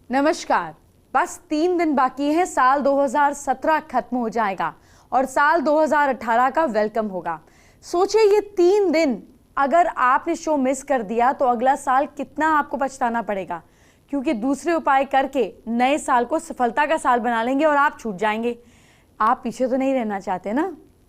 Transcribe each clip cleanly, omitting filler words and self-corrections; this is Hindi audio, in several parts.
नमस्कार। बस 3 दिन बाकी है, साल 2017 खत्म हो जाएगा और साल 2018 का वेलकम होगा। सोचिए ये 3 दिन अगर आपने शो मिस कर दिया तो अगला साल कितना आपको पछताना पड़ेगा, क्योंकि दूसरे उपाय करके नए साल को सफलता का साल बना लेंगे और आप छूट जाएंगे। आप पीछे तो नहीं रहना चाहते ना?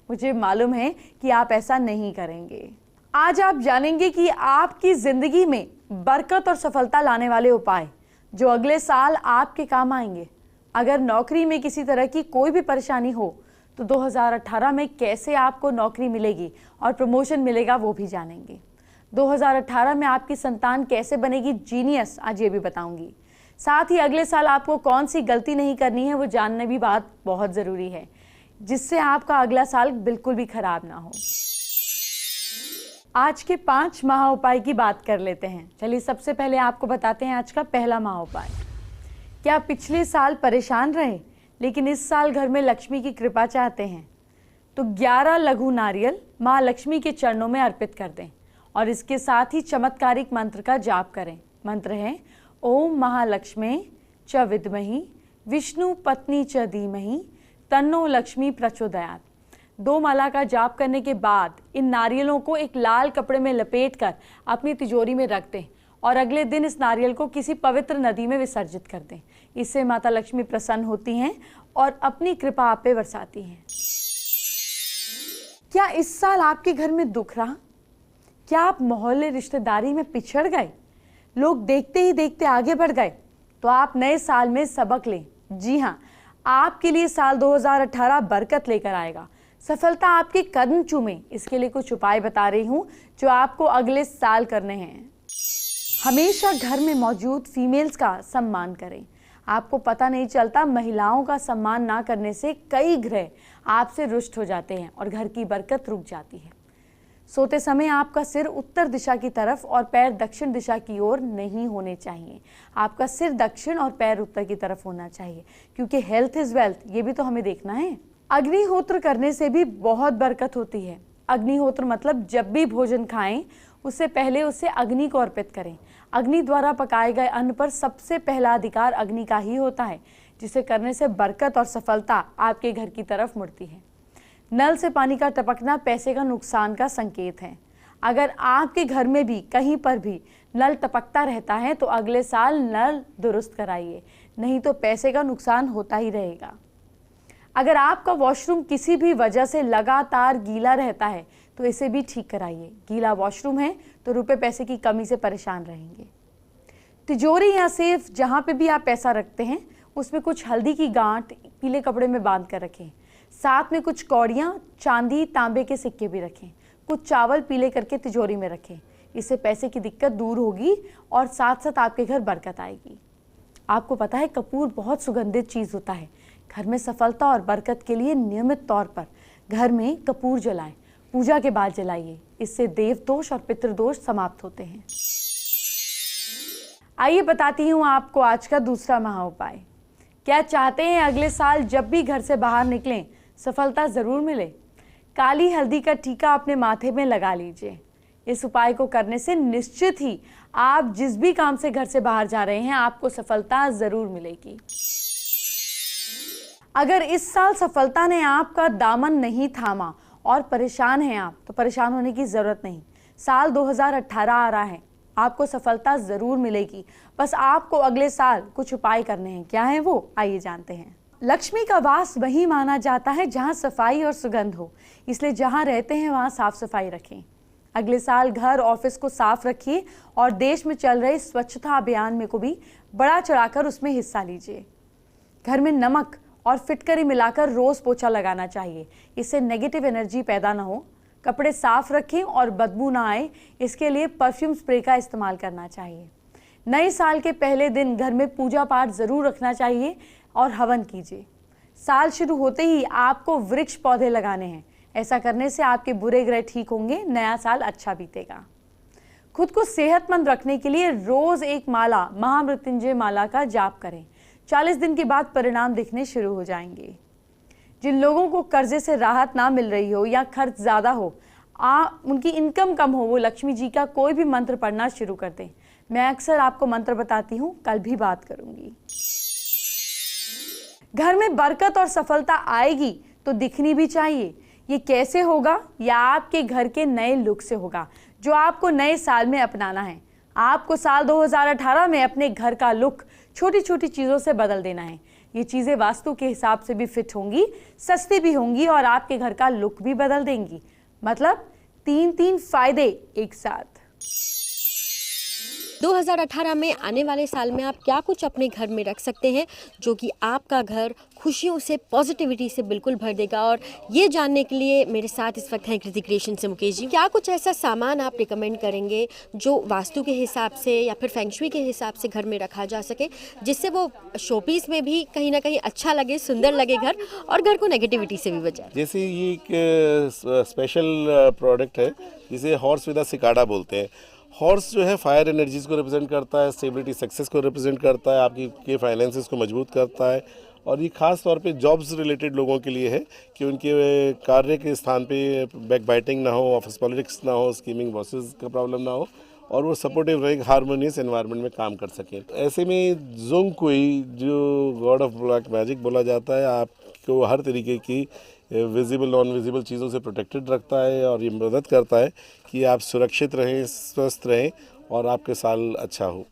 मुझे मालूम है कि आप ऐसा नहीं करेंगे। आज आप जानेंगे कि आपकी जिंदगी में बरकत और सफलता लाने वाले उपाय जो अगले साल आपके काम आएंगे। अगर नौकरी में किसी तरह की कोई भी परेशानी हो तो 2018 में कैसे आपको नौकरी मिलेगी और प्रमोशन मिलेगा वो भी जानेंगे। 2018 में आपकी संतान कैसे बनेगी जीनियस, आज ये भी बताऊंगी। साथ ही अगले साल आपको कौन सी गलती नहीं करनी है वो जानने भी बात बहुत ज़रूरी है, जिससे आपका अगला साल बिल्कुल भी खराब ना हो। आज के 5 महा उपाय की बात कर लेते हैं। चलिए सबसे पहले आपको बताते हैं आज का पहला महा उपाय। क्या पिछले साल परेशान रहे लेकिन इस साल घर में लक्ष्मी की कृपा चाहते हैं तो 11 लघु नारियल माँ लक्ष्मी के चरणों में अर्पित कर दें और इसके साथ ही चमत्कारिक मंत्र का जाप करें। मंत्र है ओम महालक्ष्मी च विद्महि विष्णु पत्नी च धीमहि तन्नो लक्ष्मी प्रचोदयात्। 2 माला का जाप करने के बाद इन नारियलों को एक लाल कपड़े में लपेटकर अपनी तिजोरी में रख दें और अगले दिन इस नारियल को किसी पवित्र नदी में विसर्जित कर दें। इससे माता लक्ष्मी प्रसन्न होती हैं और अपनी कृपा आप पे बरसाती हैं। क्या इस साल आपके घर में दुख रहा? क्या आप मोहल्ले रिश्तेदारी में पिछड़ गए? लोग देखते ही देखते आगे बढ़ गए? तो आप नए साल में सबक लें। जी हाँ, आपके लिए साल 2018 बरकत लेकर आएगा। सफलता आपके कदम चूमे, इसके लिए कुछ उपाय बता रही हूँ जो आपको अगले साल करने हैं। हमेशा घर में मौजूद फीमेल्स का सम्मान करें। आपको पता नहीं चलता, महिलाओं का सम्मान ना करने से कई ग्रह आपसे रुष्ट हो जाते हैं और घर की बरकत रुक जाती है। सोते समय आपका सिर उत्तर दिशा की तरफ और पैर दक्षिण दिशा की ओर नहीं होने चाहिए। आपका सिर दक्षिण और पैर उत्तर की तरफ होना चाहिए, क्योंकि हेल्थ इज वेल्थ, ये भी तो हमें देखना है। अग्निहोत्र करने से भी बहुत बरकत होती है। अग्निहोत्र मतलब जब भी भोजन खाएं उससे पहले उसे अग्नि को अर्पित करें। अग्नि द्वारा पकाए गए अन्न पर सबसे पहला अधिकार अग्नि का ही होता है, जिसे करने से बरकत और सफलता आपके घर की तरफ मुड़ती है। नल से पानी का टपकना पैसे का नुकसान का संकेत है। अगर आपके घर में भी कहीं पर भी नल टपकता रहता है तो अगले साल नल दुरुस्त कराइए, नहीं तो पैसे का नुकसान होता ही रहेगा। अगर आपका वॉशरूम किसी भी वजह से लगातार गीला रहता है तो इसे भी ठीक कराइए। गीला वॉशरूम है तो रुपए पैसे की कमी से परेशान रहेंगे। तिजोरी या सेफ जहाँ पे भी आप पैसा रखते हैं उसमें कुछ हल्दी की गांठ पीले कपड़े में बांध कर रखें। साथ में कुछ कौड़ियाँ, चांदी, तांबे के सिक्के भी रखें। कुछ चावल पीले करके तिजोरी में रखें। इससे पैसे की दिक्कत दूर होगी और साथ साथ आपके घर बरकत आएगी। आपको पता है कपूर बहुत सुगंधित चीज़ होता है। घर में सफलता और बरकत के लिए नियमित तौर पर घर में कपूर जलाएं। पूजा के बाद जलाइए, इससे देव दोष और पितृदोष समाप्त होते हैं। आइए बताती हूँ आपको आज का दूसरा महा उपाय। क्या चाहते हैं अगले साल जब भी घर से बाहर निकलें सफलता जरूर मिले? काली हल्दी का टीका अपने माथे में लगा लीजिए। इस उपाय को करने से निश्चित ही आप जिस भी काम से घर से बाहर जा रहे हैं आपको सफलता जरूर मिलेगी। अगर इस साल सफलता ने आपका दामन नहीं थामा और परेशान हैं आप, तो परेशान होने की जरूरत नहीं। साल 2018 आ रहा है, आपको सफलता जरूर मिलेगी। बस आपको अगले साल कुछ उपाय करने हैं। क्या है वो, आइए जानते हैं। लक्ष्मी का वास वही माना जाता है जहां सफाई और सुगंध हो, इसलिए जहां रहते हैं वहां साफ सफाई रखें। अगले साल घर ऑफिस को साफ रखिए और देश में चल रहे स्वच्छता अभियान में को भी बड़ा चढ़ाकर उसमें हिस्सा लीजिए। घर में नमक और फिटकरी मिलाकर रोज पोछा लगाना चाहिए, इससे नेगेटिव एनर्जी पैदा ना हो। कपड़े साफ रखें और बदबू ना आए, इसके लिए परफ्यूम स्प्रे का इस्तेमाल करना चाहिए। नए साल के पहले दिन घर में पूजा पाठ जरूर रखना चाहिए और हवन कीजिए। साल शुरू होते ही आपको वृक्ष पौधे लगाने हैं। ऐसा करने से आपके बुरे ग्रह ठीक होंगे, नया साल अच्छा बीतेगा। खुद को सेहतमंद रखने के लिए रोज एक माला महामृत्युंजय माला का जाप करें। 40 दिन के बाद परिणाम दिखने शुरू हो जाएंगे। जिन लोगों को कर्जे से राहत ना मिल रही हो या खर्च ज़्यादा हो, उनकी इनकम कम हो, वो लक्ष्मी जी का कोई भी मंत्र पढ़ना शुरू कर दें। मैं अक्सर आपको मंत्र बताती हूँ, कल भी बात करूंगी। घर में बरकत और सफलता आएगी तो दिखनी भी चाहिए। ये कैसे होगा? या आपके घर के नए लुक से होगा जो आपको नए साल में अपनाना है। आपको साल 2018 में अपने घर का लुक छोटी छोटी चीज़ों से बदल देना है। ये चीज़ें वास्तु के हिसाब से भी फिट होंगी, सस्ती भी होंगी और आपके घर का लुक भी बदल देंगी। मतलब 3 फायदे एक साथ। 2018 में आने वाले साल में आप क्या कुछ अपने घर में रख सकते हैं जो कि आपका घर खुशियों से, पॉजिटिविटी से बिल्कुल भर देगा। और ये जानने के लिए मेरे साथ इस वक्त हैं कृति क्रिएशन से मुकेश जी। क्या कुछ ऐसा सामान आप रिकमेंड करेंगे जो वास्तु के हिसाब से या फिर फेंगशुई के हिसाब से घर में रखा जा सके, जिससे वो शोपीस में भी कहीं ना कहीं अच्छा लगे, सुंदर लगे घर, और घर को नेगेटिविटी से भी बचाए? जैसे ये एक स्पेशल प्रोडक्ट है जिसे हॉर्स विद सिकाडा बोलते हैं। हॉर्स जो है फायर एनर्जीज को रिप्रेजेंट करता है, स्टेबिलिटी सक्सेस को रिप्रेजेंट करता है, आपकी के फाइनेंसेस को मजबूत करता है। और ये खास तौर पे जॉब्स रिलेटेड लोगों के लिए है कि उनके कार्य के स्थान पे बैक बाइटिंग ना हो, ऑफिस पॉलिटिक्स ना हो, स्कीमिंग बॉसेस का प्रॉब्लम ना हो और वो सपोर्टिव रहे, हार्मोनियस एनवायरनमेंट में काम कर सकें। ऐसे में जोंग कोई जो गॉड ऑफ ब्लैक मैजिक बोला जाता है, आपको हर तरीके की विजिबल नॉन विजिबल चीज़ों से प्रोटेक्टेड रखता है और ये मदद करता है कि आप सुरक्षित रहें, स्वस्थ रहें और आपके साल अच्छा हो।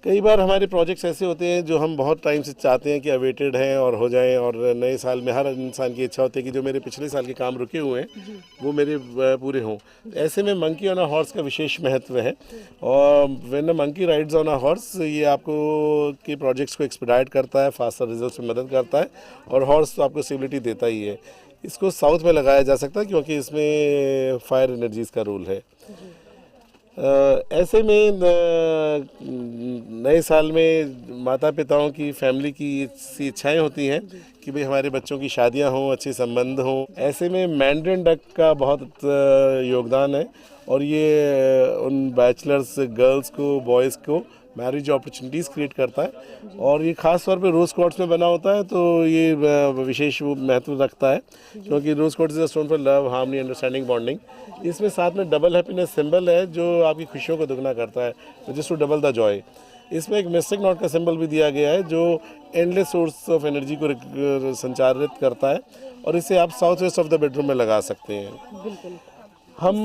कई बार हमारे प्रोजेक्ट्स ऐसे होते हैं जो हम बहुत टाइम से चाहते हैं कि अवेटेड हैं और हो जाएं, और नए साल में हर इंसान की इच्छा होती है कि जो मेरे पिछले साल के काम रुके हुए हैं वो मेरे पूरे हों। ऐसे में मंकी ऑन अ हॉर्स का विशेष महत्व है। और when a monkey rides on a horse, ये आपको के प्रोजेक्ट्स को एक्सपीडाइट करता है, फास्टर रिजल्ट्स में मदद करता है और हॉर्स तो आपको स्टेबिलिटी देता ही है। इसको साउथ में लगाया जा सकता है क्योंकि इसमें फायर एनर्जीज़ का रोल है। ऐसे में नए साल में माता पिताओं की, फैमिली की सी इच्छाएं होती हैं कि भाई हमारे बच्चों की शादियां हों, अच्छे संबंध हों। ऐसे में मैंड्रिन डक का बहुत योगदान है और ये उन बैचलर्स गर्ल्स को, बॉयज़ को मैरिज अपॉर्चुनिटीज़ क्रिएट करता है। और ये खास तौर पे रोज़ क्वार्ट्स में बना होता है तो ये विशेष महत्व रखता है क्योंकि rose quartz is a stone for love, harmony, understanding, bonding. इसमें साथ में डबल हैप्पीनेस सिंबल है जो आपकी खुशियों को दुगना करता है, just to double the joy. इसमें एक मिस्टिक नॉट का सिंबल भी दिया गया है जो एंडलेस सोर्स ऑफ एनर्जी को संचारित करता है और इसे आप south west of the bedroom में लगा सकते हैं। बिल्कुल। हम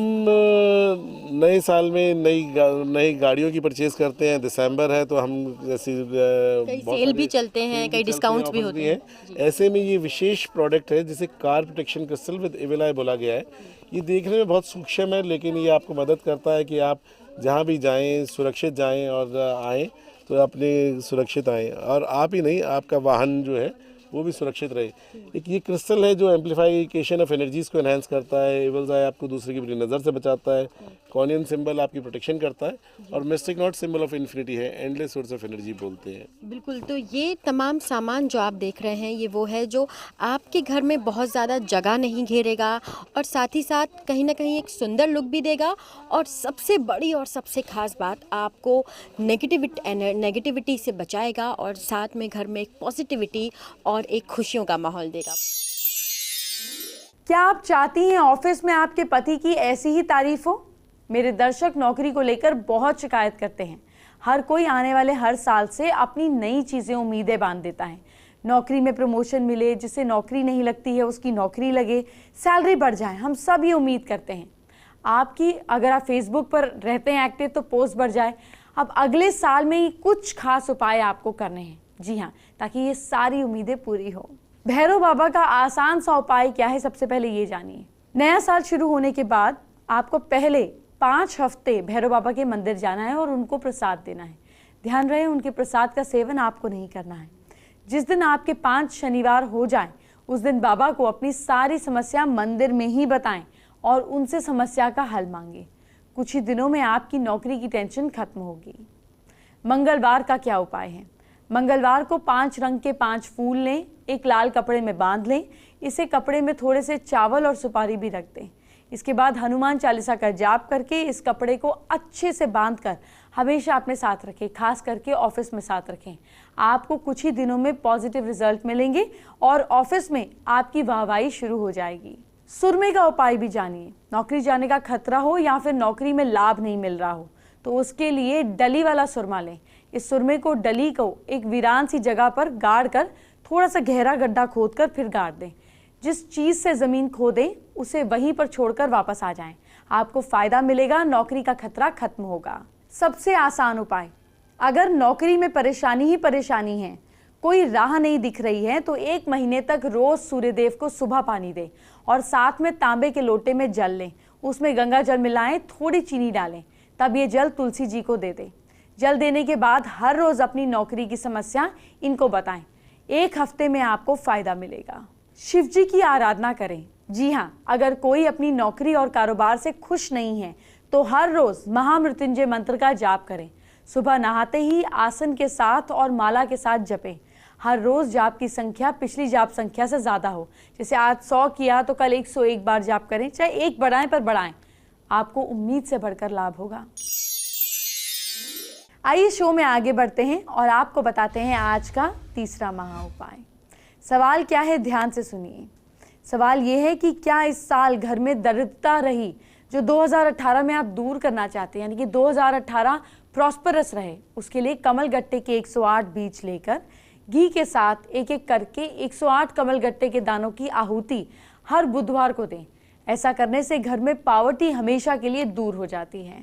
नए साल में नई गाड़ियों की परचेज करते हैं। दिसंबर है तो हम जैसे कई सेल भी चलते हैं, कई डिस्काउंट्स भी होते हैं। ऐसे में ये विशेष प्रोडक्ट है जिसे car protection crystal with evil eye बोला गया है। ये देखने में बहुत सूक्ष्म है लेकिन ये आपको मदद करता है कि आप जहाँ भी जाएं सुरक्षित जाएं और आएँ तो अपने सुरक्षित आएँ, और आप ही नहीं, आपका वाहन जो है वो भी सुरक्षित रहे। एक ये क्रिस्टल है जो एम्पलीफिकेशन ऑफ एनर्जीज़ को एनहांस करता है, एविल्स आई आपको दूसरे की बुरी नज़र से बचाता है, कॉनियन सिंबल आपकी प्रोटेक्शन करता है और mistake not symbol of infinity है, एंडलेस सोर्स ऑफ एनर्जी बोलते हैं। बिल्कुल। तो ये तमाम सामान जो आप देख रहे हैं ये वो है जो आपके घर में बहुत ज़्यादा जगह नहीं घेरेगा और साथ ही साथ कहीं ना कहीं एक सुंदर लुक भी देगा, और सबसे बड़ी और सबसे ख़ास बात, आपको नेगेटिविटी से बचाएगा और साथ में घर में एक पॉजिटिविटी और एक खुशियों का माहौल देगा। क्या आप चाहती हैं ऑफिस में आपके पति की ऐसी ही तारीफ हो? मेरे दर्शक नौकरी को लेकर बहुत शिकायत करते हैं। हर कोई आने वाले हर साल से अपनी नई चीजें, उम्मीदें बांध देता है। नौकरी में प्रमोशन मिले, जिसे नौकरी नहीं लगती है उसकी नौकरी लगे, सैलरी बढ़ जाए, हम सब ये उम्मीद करते हैं। आपकी, अगर आप फेसबुक पर रहते हैं एक्टिव, तो पोस्ट बढ़ जाए। अब अगले साल में ही कुछ खास उपाय आपको करने हैं, जी हाँ, ताकि ये सारी उम्मीदें पूरी हो। भैरव बाबा का आसान सा उपाय क्या है, सबसे पहले ये जानिए। नया साल शुरू होने के बाद आपको पहले 5 हफ्ते भैरव बाबा के मंदिर जाना है और उनको प्रसाद देना है। ध्यान रहे, उनके प्रसाद का सेवन आपको नहीं करना है। जिस दिन आपके 5 शनिवार हो जाएं, उस दिन बाबा को अपनी सारी समस्या मंदिर में ही बताएं और उनसे समस्या का हल मांगे। कुछ ही दिनों में आपकी नौकरी की टेंशन खत्म होगी। मंगलवार का क्या उपाय है? मंगलवार को 5 रंग के 5 फूल लें, एक लाल कपड़े में बांध लें, इसे कपड़े में थोड़े से चावल और सुपारी भी रख दें। इसके बाद हनुमान चालीसा का जाप करके इस कपड़े को अच्छे से बांधकर हमेशा अपने साथ रखें, खास करके ऑफिस में साथ रखें। आपको कुछ ही दिनों में पॉजिटिव रिजल्ट मिलेंगे और ऑफिस में आपकी वाहवाही शुरू हो जाएगी। सुरमे का उपाय भी जानिए। नौकरी जाने का खतरा हो या फिर नौकरी में लाभ नहीं मिल रहा हो तो उसके लिए डली वाला सुरमा लें। इस सुरमे को, डली को एक वीरान सी जगह पर गाड़ कर थोड़ा सा गहरा गड्ढा खोद कर फिर गाड़ दें। जिस चीज़ से ज़मीन खोदें उसे वहीं पर छोड़कर वापस आ जाएं। आपको फ़ायदा मिलेगा, नौकरी का खतरा खत्म होगा। सबसे आसान उपाय, अगर नौकरी में परेशानी ही परेशानी है, कोई राह नहीं दिख रही है, तो 1 महीने तक रोज़ सूर्यदेव को सुबह पानी दें और साथ में तांबे के लोटे में जल लें। उसमें गंगा जल मिलाएं, थोड़ी चीनी डालें, तब ये जल तुलसी जी को दे दें। जल देने के बाद हर रोज़ अपनी नौकरी की समस्या इनको बताएं। 1 हफ्ते में आपको फ़ायदा मिलेगा। शिव जी की आराधना करें। जी हाँ, अगर कोई अपनी नौकरी और कारोबार से खुश नहीं है तो हर रोज़ महामृत्युंजय मंत्र का जाप करें। सुबह नहाते ही आसन के साथ और माला के साथ जपें। हर रोज़ जाप की संख्या पिछली जाप संख्या से ज़्यादा हो। जैसे आज 100 किया तो कल 101 बार जाप करें, चाहे 1 बढ़ाएं पर बढ़ाएं, आपको उम्मीद से बढ़कर लाभ होगा। आइए शो में आगे बढ़ते हैं और आपको बताते हैं आज का तीसरा महा उपाय। सवाल क्या है, ध्यान से सुनिए। सवाल ये है कि क्या इस साल घर में दरिद्रता रही जो 2018 में आप दूर करना चाहते हैं, यानी कि 2018 प्रॉस्परस रहे, उसके लिए कमल गट्टे के 108 बीज लेकर घी के साथ एक एक करके 108 कमल गट्टे के दानों की आहुति हर बुधवार को दें। ऐसा करने से घर में पावर्टी हमेशा के लिए दूर हो जाती है।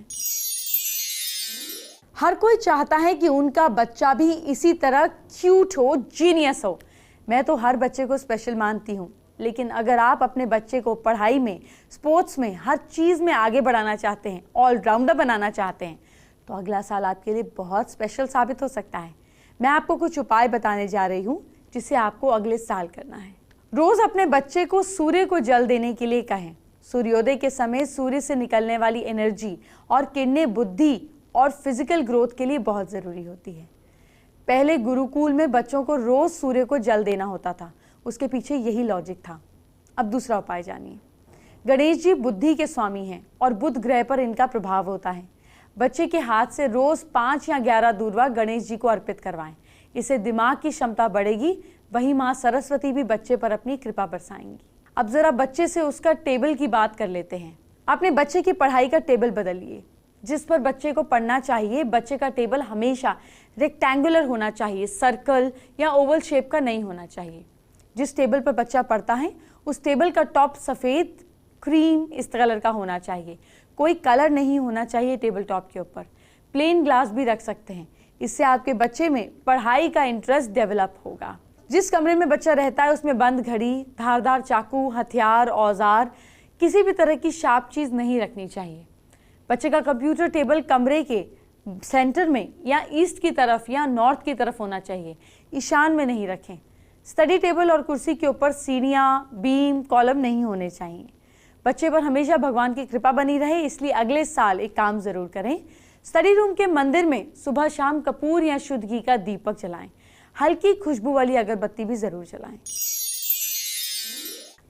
हर कोई चाहता है कि उनका बच्चा भी इसी तरह क्यूट हो, जीनियस हो। मैं तो हर बच्चे को स्पेशल मानती हूँ, लेकिन अगर आप अपने बच्चे को पढ़ाई में, स्पोर्ट्स में, हर चीज़ में आगे बढ़ाना चाहते हैं, ऑलराउंडर बनाना चाहते हैं, तो अगला साल आपके लिए बहुत स्पेशल साबित हो सकता है। मैं आपको कुछ उपाय बताने जा रही हूँ जिसे आपको अगले साल करना है। रोज़ अपने बच्चे को सूर्य को जल देने के लिए कहें। सूर्योदय के समय सूर्य से निकलने वाली एनर्जी और किरणें बुद्धि और फिजिकल ग्रोथ के लिए बहुत ज़रूरी होती है। पहले गुरुकुल में बच्चों को रोज़ सूर्य को जल देना होता था, उसके पीछे यही लॉजिक था। अब दूसरा उपाय जानिए। गणेश जी बुद्धि के स्वामी हैं और बुध ग्रह पर इनका प्रभाव होता है। बच्चे के हाथ से रोज़ 5 या 11 दूर्वा गणेश जी को अर्पित करवाएं। इससे दिमाग की क्षमता बढ़ेगी, वहीं माँ सरस्वती भी बच्चे पर अपनी कृपा बरसाएंगी। अब ज़रा बच्चे से उसका टेबल की बात कर लेते हैं। अपने बच्चे की पढ़ाई का टेबल बदलिए। जिस पर बच्चे को पढ़ना चाहिए, बच्चे का टेबल हमेशा रेक्टेंगुलर होना चाहिए, सर्कल या ओवल शेप का नहीं होना चाहिए। जिस टेबल पर बच्चा पढ़ता है उस टेबल का टॉप सफ़ेद, क्रीम इस कलर का होना चाहिए। कोई कलर नहीं होना चाहिए टेबल टॉप के ऊपर। प्लेन ग्लास भी रख सकते हैं, इससे आपके बच्चे में पढ़ाई का इंटरेस्ट डेवलप होगा। जिस कमरे में बच्चा रहता है उसमें बंद घड़ी, धारदार चाकू, हथियार, औजार, किसी भी तरह की शार्प चीज़ नहीं रखनी चाहिए। बच्चे का कंप्यूटर टेबल कमरे के सेंटर में या ईस्ट की तरफ या नॉर्थ की तरफ होना चाहिए, ईशान में नहीं रखें। स्टडी टेबल और कुर्सी के ऊपर सीढ़ियाँ, बीम, कॉलम नहीं होने चाहिए। बच्चे पर हमेशा भगवान की कृपा बनी रहे, इसलिए अगले साल एक काम ज़रूर करें। स्टडी रूम के मंदिर में सुबह शाम कपूर या शुद्ध घी का दीपक जलाएं। हल्की खुशबू वाली अगरबत्ती भी ज़रूर जलाएं।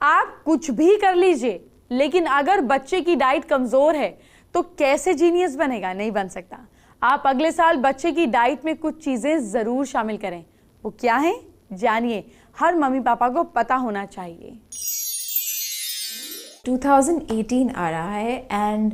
आप कुछ भी कर लीजिए, लेकिन अगर बच्चे की डाइट कमज़ोर है तो कैसे जीनियस बनेगा? नहीं बन सकता। आप अगले साल बच्चे की डाइट में कुछ चीज़ें ज़रूर शामिल करें। वो क्या है जानिए, हर मम्मी पापा को पता होना चाहिए। 2018 आ रहा है एंड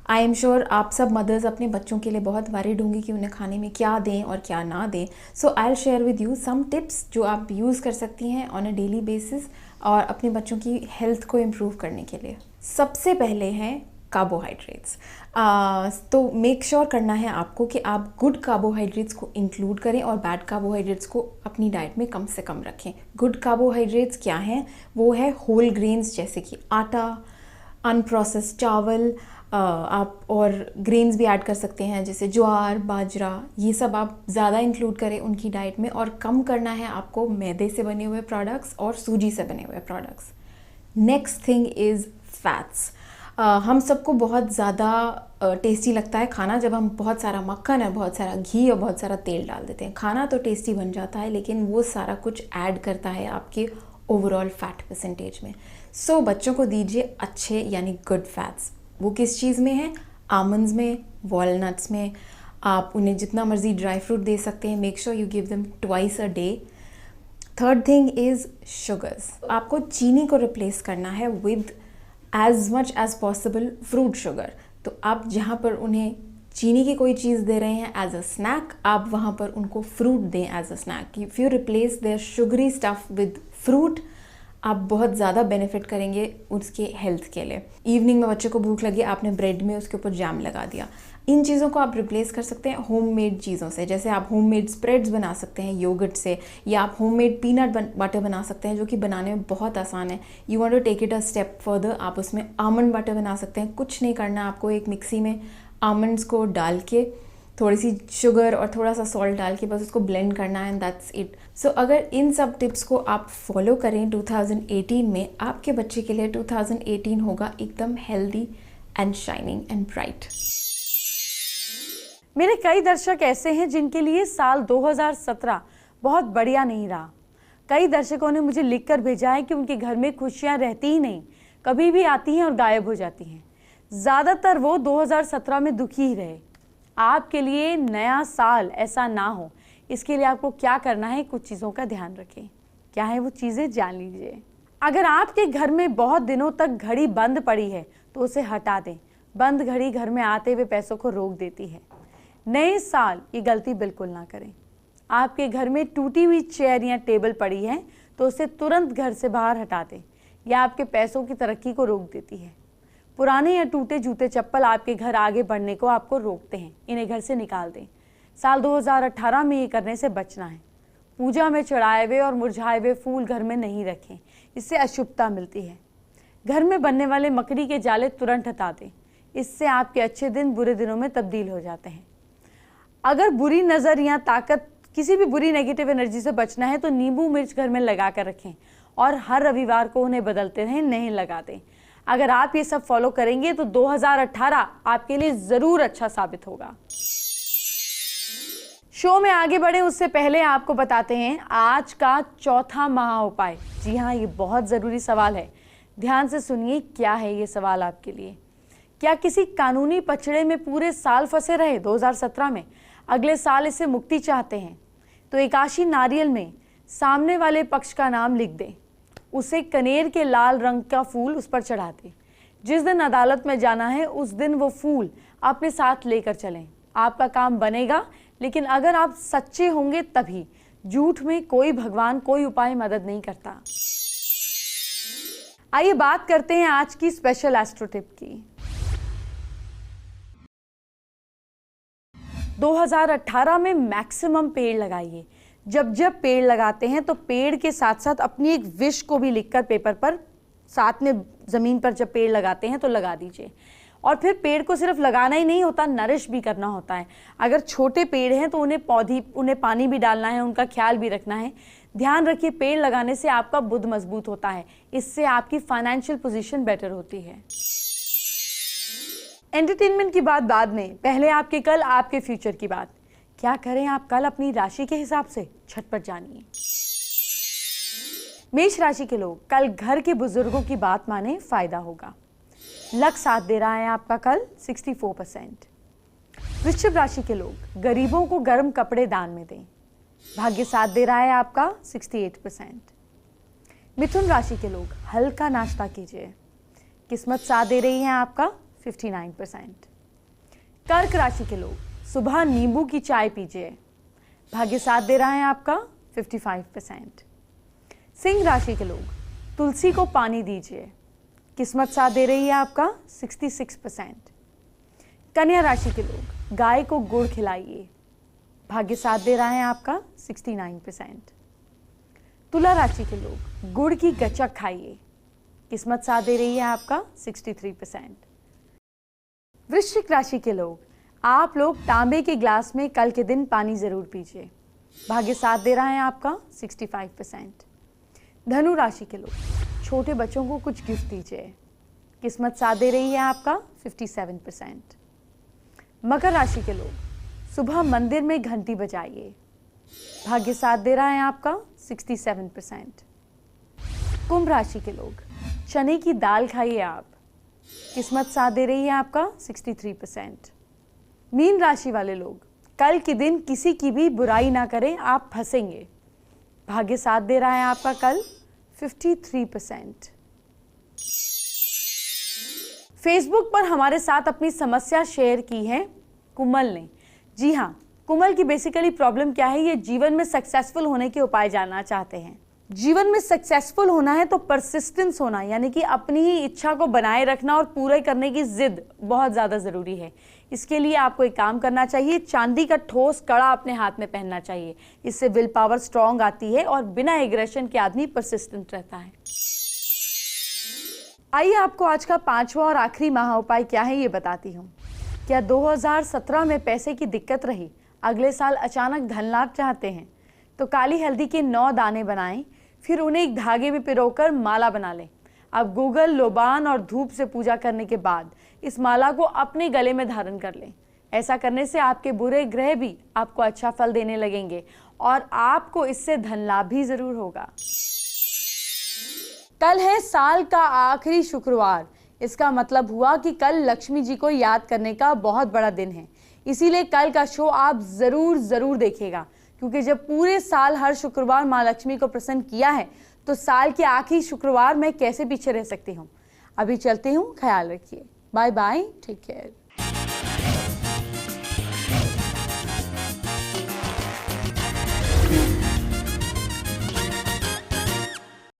आई एम श्योर आप सब मदर्स अपने बच्चों के लिए बहुत वरीड होंगी कि उन्हें खाने में क्या दें और क्या ना दें। So I will share with you some tips जो आप यूज़ कर सकती हैं ऑन अ डेली बेसिस और अपने बच्चों की हेल्थ को इम्प्रूव करने के लिए। सबसे पहले हैं कार्बोहाइड्रेट्स। तो मेक श्योर करना है आपको कि आप गुड कार्बोहाइड्रेट्स को इंक्लूड करें और बैड कार्बोहाइड्रेट्स को अपनी डाइट में कम से कम रखें। गुड कार्बोहाइड्रेट्स क्या हैं? वो है होल ग्रेन्स जैसे कि आटा, अनप्रोसेस्ड चावल, आप और ग्रेन्स भी ऐड कर सकते हैं जैसे ज्वार, बाजरा, ये सब आप ज़्यादा इंक्लूड करें उनकी डाइट में। और कम करना है आपको मैदे से बने हुए प्रोडक्ट्स और सूजी से बने हुए products. Next thing is fats. हम सबको बहुत ज़्यादा टेस्टी लगता है खाना जब हम बहुत सारा मक्खन और बहुत सारा घी और बहुत सारा तेल डाल देते हैं। खाना तो टेस्टी बन जाता है, लेकिन वो सारा कुछ ऐड करता है आपके ओवरऑल फैट परसेंटेज में। सो बच्चों को दीजिए अच्छे यानी गुड फैट्स। वो किस चीज़ में है? आमंड्स में, वॉलनट्स में। आप उन्हें जितना मर्जी ड्राई फ्रूट दे सकते हैं। Make sure you give them twice a day. Third thing is sugars. आपको चीनी को रिप्लेस करना है with as much as possible fruit sugar. तो आप जहाँ पर उन्हें चीनी की कोई चीज़ दे रहे हैं एज अ स्नैक, आप वहाँ पर उनको फ्रूट दें as a snack. If you replace their sugary stuff with fruit, आप बहुत ज़्यादा बेनिफिट करेंगे उसके हेल्थ के लिए। इवनिंग में बच्चे को भूख लगी, आपने ब्रेड में उसके ऊपर जैम लगा दिया। इन चीज़ों को आप रिप्लेस कर सकते हैं होममेड चीज़ों से, जैसे आप होममेड स्प्रेड्स बना सकते हैं योगर्ट से, या आप होममेड पीनट बटर बना सकते हैं जो कि बनाने में बहुत आसान है। You want to take it a step further, आप उसमें आमंड बटर बना सकते हैं। कुछ नहीं करना आपको, एक मिक्सी में आमंड्स को डाल के थोड़ी सी शुगर और थोड़ा सा सॉल्ट डाल के बस उसको ब्लेंड करना है, एंड दैट्स इट। सो अगर इन सब टिप्स को आप फॉलो करें 2018 में, आपके बच्चे के लिए 2018 होगा एकदम healthy and shining and bright. मेरे कई दर्शक ऐसे हैं जिनके लिए साल 2017 बहुत बढ़िया नहीं रहा। कई दर्शकों ने मुझे लिखकर भेजा है कि उनके घर में खुशियां रहती ही नहीं, कभी भी आती हैं और गायब हो जाती हैं। ज़्यादातर वो 2017 में दुखी ही रहे। आपके लिए नया साल ऐसा ना हो, इसके लिए आपको क्या करना है, कुछ चीज़ों का ध्यान रखें। क्या है वो चीज़ें, जान लीजिए। अगर आपके घर में बहुत दिनों तक घड़ी बंद पड़ी है तो उसे हटा दें। बंद घड़ी घर में आते हुए पैसों को रोक देती है। नए साल ये गलती बिल्कुल ना करें। आपके घर में टूटी हुई चेयर या टेबल पड़ी है तो उसे तुरंत घर से बाहर हटा दें। यह आपके पैसों की तरक्की को रोक देती है। पुराने या टूटे जूते चप्पल आपके घर आगे बढ़ने को आपको रोकते हैं, इन्हें घर से निकाल दें। साल 2018 में ये करने से बचना है। पूजा में चढ़ाए हुए और मुरझाए हुए फूल घर में नहीं रखें, इससे अशुभता मिलती है। घर में बनने वाले मकड़ी के जाले तुरंत हटा दें, इससे आपके अच्छे दिन बुरे दिनों में तब्दील हो जाते हैं। अगर बुरी नज़र या ताकत, किसी भी बुरी नेगेटिव एनर्जी से बचना है तो नींबू मिर्च घर में लगा कर रखें और हर रविवार को उन्हें बदलते रहें, नहीं लगा दें। अगर आप ये सब फॉलो करेंगे तो 2018 आपके लिए ज़रूर अच्छा साबित होगा। शो में आगे बढ़े उससे पहले आपको बताते हैं आज का चौथा महा उपाय। जी हाँ, ये बहुत ज़रूरी सवाल है, ध्यान से सुनिए। क्या है ये सवाल आपके लिए? क्या किसी कानूनी पचड़े में पूरे साल फंसे रहे 2017 में, अगले साल इससे मुक्ति चाहते हैं तो एकाशी नारियल में सामने वाले पक्ष का नाम लिख दें, उसे कनेर के लाल रंग का फूल उस पर चढ़ा दें। जिस दिन अदालत में जाना है उस दिन वो फूल अपने साथ लेकर चलें। आपका काम बनेगा, लेकिन अगर आप सच्चे होंगे तभी। झूठ में कोई भगवान, कोई उपाय मदद नहीं करता। आइए बात करते हैं आज की स्पेशल एस्ट्रो टिप की। 2018 में मैक्सिमम पेड़ लगाइए। जब जब पेड़ लगाते हैं तो पेड़ के साथ साथ अपनी एक विश को भी लिखकर पेपर पर साथ में ज़मीन पर जब पेड़ लगाते हैं तो लगा दीजिए। और फिर पेड़ को सिर्फ लगाना ही नहीं होता, नरिश भी करना होता है। अगर छोटे पेड़ हैं तो उन्हें पानी भी डालना है, उनका ख्याल भी रखना है। ध्यान रखिए, पेड़ लगाने से आपका बुद्ध मजबूत होता है, इससे आपकी फाइनेंशियल पोजीशन बेटर होती है। एंटरटेनमेंट की बात बाद में, पहले आपके कल, आपके फ्यूचर की बात। क्या करें आप कल अपनी राशि के हिसाब से, झटपट जानिए। मेष राशि के लोग कल घर के बुजुर्गों की बात माने, फायदा होगा। लक साथ दे रहा है आपका कल 64%। वृश्चिक राशि के लोग गरीबों को गर्म कपड़े दान में दें। भाग्य साथ दे रहा है आपका 68%। मिथुन राशि के लोग हल्का नाश्ता कीजिए। किस्मत साथ दे रही है आपका 59%। कर्क राशि के लोग सुबह नींबू की चाय पीजिए। भाग्य साथ दे रहा है आपका 55%। सिंह राशि के लोग तुलसी को पानी दीजिए। किस्मत साथ दे रही है आपका 66%। कन्या राशि के लोग गाय को गुड़ खिलाइए। भाग्य साथ दे रहा है आपका 69%। तुला राशि के लोग गुड़ की गचक खाइए। किस्मत साथ दे रही है आपका 63%। वृश्चिक राशि के लोग आप लोग तांबे के ग्लास में कल के दिन पानी जरूर पीजिए। भाग्य साथ दे रहा है आपका 65%। धनु राशि के लोग छोटे बच्चों को कुछ गिफ्ट दीजिए। किस्मत साथ दे रही है आपका 57%। मकर राशि के लोग सुबह मंदिर में घंटी बजाइए। भाग्य साथ दे रहा है आपका 67%। कुंभ राशि के लोग चने की दाल खाइए आप। किस्मत साथ दे रही है आपका 63%। मीन राशि वाले लोग कल के दिन किसी की भी बुराई ना करें, आप फंसेंगे। भाग्य साथ दे रहा है आपका कल 53%। फेसबुक पर हमारे साथ अपनी समस्या शेयर की है, कुमल ने। जी हाँ, कुमल की बेसिकली प्रॉब्लम क्या है, ये जीवन में सक्सेसफुल होने के उपाय जानना चाहते हैं। जीवन में सक्सेसफुल होना है तो परसिस्टेंस होना, यानी कि अपनी ही इच्छा को बनाए रखना और पूरे करने की जिद बहुत ज़्यादा ज़रूरी है। इसके लिए आपको एक काम करना चाहिए, चांदी का ठोस कड़ा अपने हाथ में पहनना चाहिए। इससे विल पावर स्ट्रांग आती है और बिना एग्रेशन के आदमी परसिस्टेंट रहता है। आइए आपको आज का 5वां और आखिरी महा उपाय क्या है ये बताती हूँ। क्या 2017 में पैसे की दिक्कत रही, अगले साल अचानक धन लाभ चाहते हैं, तो काली हल्दी के 9 दाने बनाएं, फिर उन्हें एक धागे में पिरोकर माला बना लें। अब गूगल, लोबान और धूप से पूजा करने के बाद इस माला को अपने गले में धारण कर लें। ऐसा करने से आपके बुरे ग्रह भी आपको अच्छा फल देने लगेंगे और आपको इससे धन लाभ भी जरूर होगा। कल है साल का आखिरी शुक्रवार। इसका मतलब हुआ कि कल लक्ष्मी जी को याद करने का बहुत बड़ा दिन है। इसीलिए कल का शो आप जरूर देखिएगा, क्योंकि जब पूरे साल हर शुक्रवार माँ लक्ष्मी को प्रसन्न किया है तो साल के आखिरी शुक्रवार मैं कैसे पीछे रह सकती हूँ। अभी चलती हूँ, ख्याल रखिए, बाय बाय, टेक केयर।